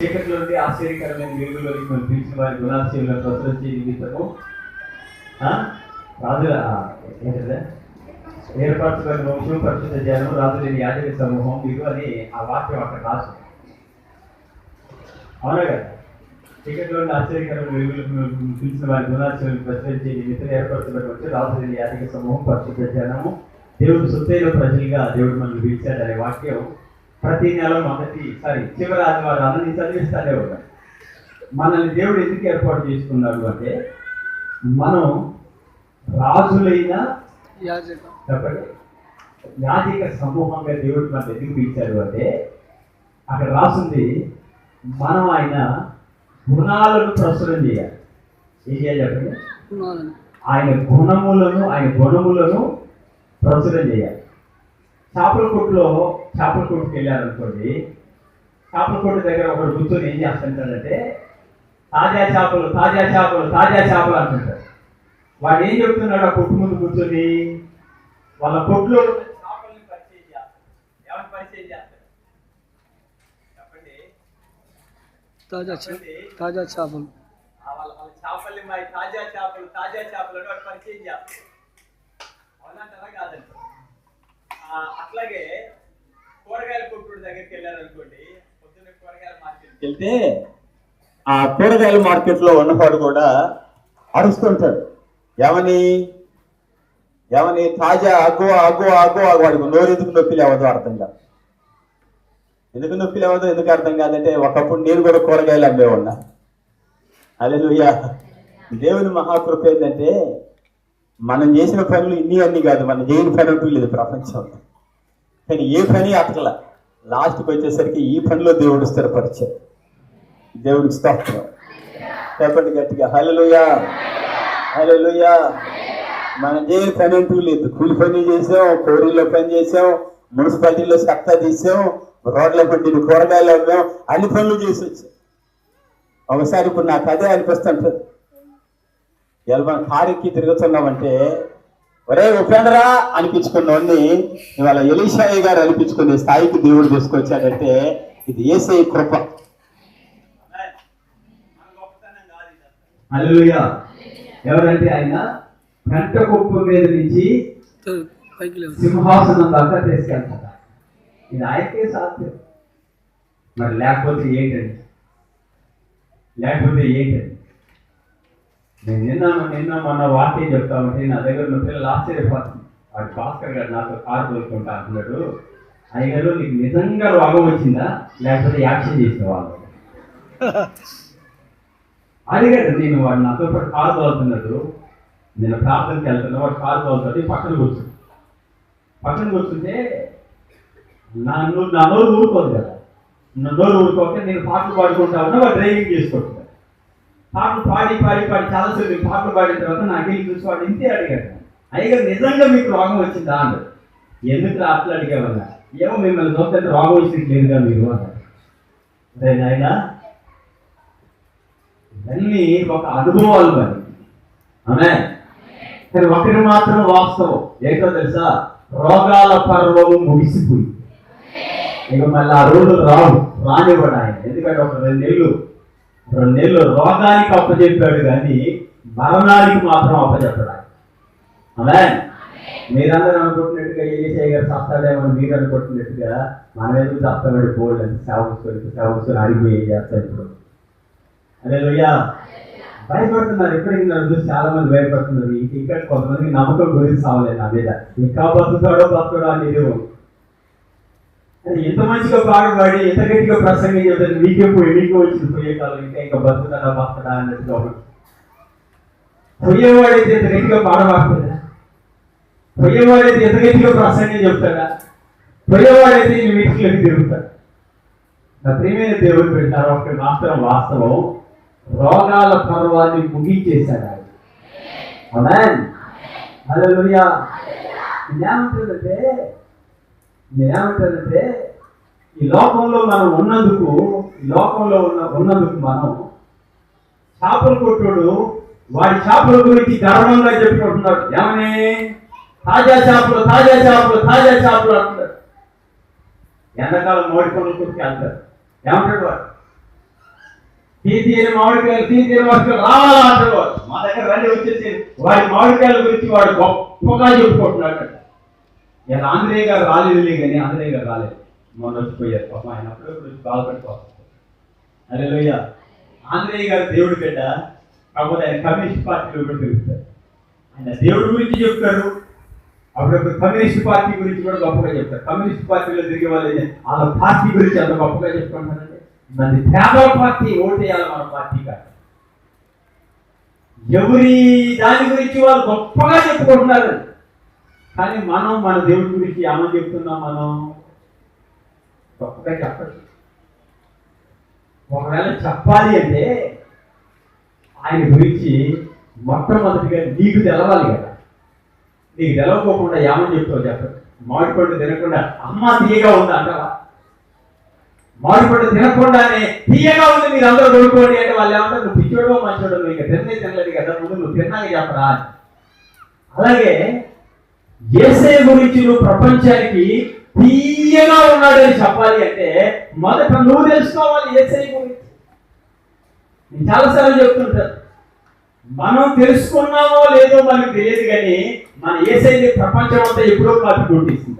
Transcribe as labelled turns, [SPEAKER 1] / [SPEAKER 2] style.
[SPEAKER 1] చీకట్లో నుండి ఆశ్చర్యకరమైన వెలుగులోకి మనం పిలిచిన వారి గుణాశీలను ప్రచురించే నిమిత్తము రాజుల ఏర్పరచుకున్న వంశం పరిశుద్ధ జనం రాజులేని యాజక సమూహం మీరు అని ఆ వాక్యం అక్కడ రాసు. అవునా కదా? చీకట్లో నుండి ఆశ్చర్యకరమైన వెలుగులకు పిలిచిన వారి గుణాశీలను ప్రచురించే నిమిత్తం ఏర్పరచుకున్నటువంటి రాజులేని యాజక సమూహం పరిశుద్ధ జనము దేవుడు సొత్తైన ప్రజలుగా దేవుడు మనల్ని పిలిచాడు అనే వాక్యం ప్రతి నెల చివరి ఆదివారాలను నేను చదివిస్తానే ఉన్నాను. మనల్ని దేవుడు ఎందుకు ఏర్పాటు చేసుకున్నాడు అంటే మనం రాజులైన యాజక సమూహంగా దేవుడు మనం ఎందుకు పిలిచాడు అంటే అక్కడ రాసింది మనం ఆయన గుణాలను ప్రచురం చేయాలి. ఏం చేయాలి చెప్పండి? ఆయన గుణములను ప్రచురం చేయాలి. చేపల కొట్టుకి వెళ్ళారనుకోండి, చేపల కొట్టు దగ్గర ఒకడు కూర్చొని ఏం చేస్తుంటాడంటే తాజా చేపలు అంటుంటాడు. వాడు ఏం చెప్తున్నాడు? ఆ కొట్టు ముందు కూర్చొని వాళ్ళ కొట్టులో చేపల్ని పరిచయం చేస్తాడు. ఎవరిని పరిచయం చేస్తాడు చెప్పండి? తాజా చేపలు వాళ్ళ చేపల్ని తాజా చేపలను వాడు పరిచయం చేస్తాడు. అవునంటారా కాదండి? అట్లాగే కూరగాయల కొట్టుడు దగ్గరికి వెళ్ళారనుకోండి, పొద్దున్న కూరగాయల మార్కెట్కి వెళ్తే ఆ కూరగాయల మార్కెట్లో ఉన్నవాడు కూడా అరుస్తుంటాడు. ఏమని తాజా అగ్గు వాడికి నోరు ఎందుకు నొప్పి లేవదో అర్థం కాదు. ఎందుకు నొప్పి లేవదో ఎందుకు అర్థం కాదంటే ఒకప్పుడు నేను కూడా కూరగాయలు అమ్మేవాడినా. హల్లెలూయా. దేవుని మహాకృప ఏంటంటే మనం చేసిన పనులు అన్నీ కాదు, మనం చేయని పని అంటూ లేదు ప్రపంచంలో. కానీ ఏ పని అతకల, లాస్ట్కి వచ్చేసరికి ఈ పనిలో దేవుడు స్థిరపరిచాడు. దేవుడికి స్తోత్రం చెప్పండి గట్టిగా. హల్లెలూయా. మనం చేయని పని అంటూ లేదు. కూలి పని చేసాం, కోరిలో పని చేసాం, మున్సిపాలిటీలో సత్తా తీసాం, రోడ్ల పట్టి కూరగాయలు అమ్మాం, అన్ని పనులు చేసి వచ్చాం. ఒకసారి ఇప్పుడు నాకు అదే అనిపిస్తుంటుంది. మనం కారెక్కి తిరుగుతున్నామంటే ఒరే ఉపేంద్రా అనిపించుకున్నవాడిని ఇవాళ ఎలీషాయి గారు అనిపించుకునే స్థాయికి దేవుడు తీసుకొచ్చాడంటే ఇది యేసయ్య కృప. హల్లెలూయా. ఎవరంటే ఆయన గంట కుప్ప మీద నుంచి సింహాసనం దాకా తీసుకెళ్తాడు. ఇది ఆయనకే సాధ్యం. మరి లేకపోతే ఏంటండి? నేను నిన్న మొన్న వాక్యం చెప్తా ఉంటే నా దగ్గర ఉన్న పిల్లలు ఆశ్చర్యపోతుంది. వాడు భాస్కర్ గారు నాతో కారు తోలుకుంటా అంటున్నాడు, అయ్యగారు నీకు నిజంగా రోగం వచ్చిందా లేకపోతే యాక్షన్ చేసిన వాళ్ళు అడిగాడు. నేను వాడు నాతో పాటు కారు తోలుతున్నాడు, నేను ప్రార్థనకి వెళ్తున్నా, వాడు కారు తోలుతాడు, పక్కన కూర్చుంటే నా నోరు ఊరుకోదు కదా. నా నోరు ఊరుకోక నేను పాటలు పాడుకుంటా ఉన్నా, వాడు డ్రైవింగ్ చేసుకుంటున్నాడు. పాటలు పాడి చాలాసేపు పాటలు పాడిన తర్వాత నాకేం చూసి వాడు ఇంతే అడిగాడు, అయ్యగారు నిజంగా మీకు రోగం వచ్చిందా అన్నాడు. ఎందుకు అట్లా అడిగామన్నా? ఏమో మిమ్మల్ని చూస్తే రోగం వచ్చినట్టు లేదుగా మీరు అన్నాడు. అదే నాయన ఇవన్నీ ఒక అనుభవాలు మరి. అవునా? కానీ ఒకటి మాత్రం వాస్తవం ఏంటో తెలుసా? రోగాల పర్వము ముగిసిపోయి ఇక మళ్ళీ ఆ రోజులు రానివ్వడు ఆయన. ఎందుకంటే ఒక 2 నెలలు రోగానికి అప్పచెప్పాడు కానీ మరణానికి మాత్రం అప్పచెప్పాడు ఆయన. అదే మీరందరూ అనుకుంటున్నట్టుగా యేసయ్య గారు చస్తాడేమని మీరు అనుకుంటున్నట్టుగా మనం ఎందుకు చస్తాడు? పోల్డ్ అంటే సేవకుని అడిగి ఏం చేస్తాడు ఇప్పుడు? హల్లెలూయా. భయపడుతున్నారు. ఎప్పటికీ నన్ను చూసి చాలా మంది భయపడుతున్నారు. ఇంకా కొంతమందికి నమ్మకం గురించి సావలేదు నా మీద. ఇంకా బతుకుతాడో అనేది ఎంత మంచిగా పాడుపాడి ఎంత గట్టిగా ప్రసంగం చెప్తారు. మీకే వచ్చింది పోయే కాలం, ఇంకా బతుకుతాడా అన్నట్టుగా పోయేవాడైతే ఎంత గట్టిగా పాడబాడుతుందా? పోయేవాడైతే ఎంత గట్టిగా ప్రసంగం చెప్తాడా? పోయేవాడైతే ఈ మీటింగ్లోకి తిరుగుతాడు. నా ప్రియమైన దేవుడు పెట్టారు ఒక మాత్రం వాస్తవం, రోగాల పర్వాన్ని ముగించేశాడు ఆయన. ఆమేన్. హల్లెలూయా. నేనేమంటానంటే ఈ లోకంలో మనం ఉన్నందుకు మనం చేపలు కొట్టుడు వాడి చేపల గురించి గర్వంగా చెప్పుకుంటున్నాడు. ఏమని? తాజా చేపలు అంటున్నాడు. ఎండాకాలం మోడి పనుల కొట్టుకు వెళ్తారు. ఏమంటాడు వాడు? తీయని మామిడికాయలు రావాలా అంటారు. మా దగ్గర రండి వచ్చేసి వాడి మామిడికాయల గురించి వాడు గొప్పగా చెప్పుకుంటున్నాడు. ఇలా ఆంధ్రేయ గారు రాలేదులే, కానీ ఆంధ్రేయ గారు రాలేదు, మొన్న వచ్చిపోయారు పాప. ఆయన అప్పుడప్పుడు బాధపడిపోతారు. హల్లెలూయా. ఆంధ్రేయ గారు దేవుడి బిడ్డ, కాకపోతే ఆయన కమ్యూనిస్ట్ పార్టీలో కూడా తిరుగుతారు. ఆయన దేవుడి గురించి చెప్తారు, అప్పుడప్పుడు కమ్యూనిస్ట్ పార్టీ గురించి కూడా గొప్పగా చెప్తారు. కమ్యూనిస్ట్ పార్టీలో తిరిగే వాళ్ళు వాళ్ళ పార్టీ గురించి అంత గొప్పగా చెప్పుకుంటారంటే మన పేదల పార్టీ ఓటేయాలి, మన పార్టీ కాదు. ఎవరి దాని గురించి వాళ్ళు గొప్పగా చెప్పుకుంటున్నారు, కానీ మనం మన దేవుడి గురించి ఏమని చెప్తున్నాం? మనం గొప్పగా చెప్పచ్చు. ఒకవేళ చెప్పాలి అంటే ఆయన గురించి మొట్టమొదటిగా నీకు తెలవాలి కదా. నీకు తెలవకోకుండా ఏమని చెప్తావు చెప్పండి? మామిడి పండు తినకుండా అమ్మ తీయగా ఉంది అంటావా? మామిడి పండు తినకుండానే తీయగా ఉంది మీరు అందరూ కొనుక్కోండి అంటే వాళ్ళు ఏమంటారు? నువ్వు పిచ్చోడో మంచోడో, నువ్వు ఇంకా తినలేదు కదా, ముందు నువ్వు తిన్నాక చెప్పరా. అలాగే యేసయ్య గురించి నువ్వు ప్రపంచానికి తీయగా ఉన్నాడని చెప్పాలి అంటే మొదట నువ్వు తెలుసుకోవాలి యేసయ్య గురించి. నేను చాలాసార్లు చెప్తుంటాను, మనం తెలుసుకున్నామో లేదో మనకు తెలియదు, కానీ మన యేసయ్యని ప్రపంచం అంతా ఎప్పుడో కాపీ కొట్టేసింది.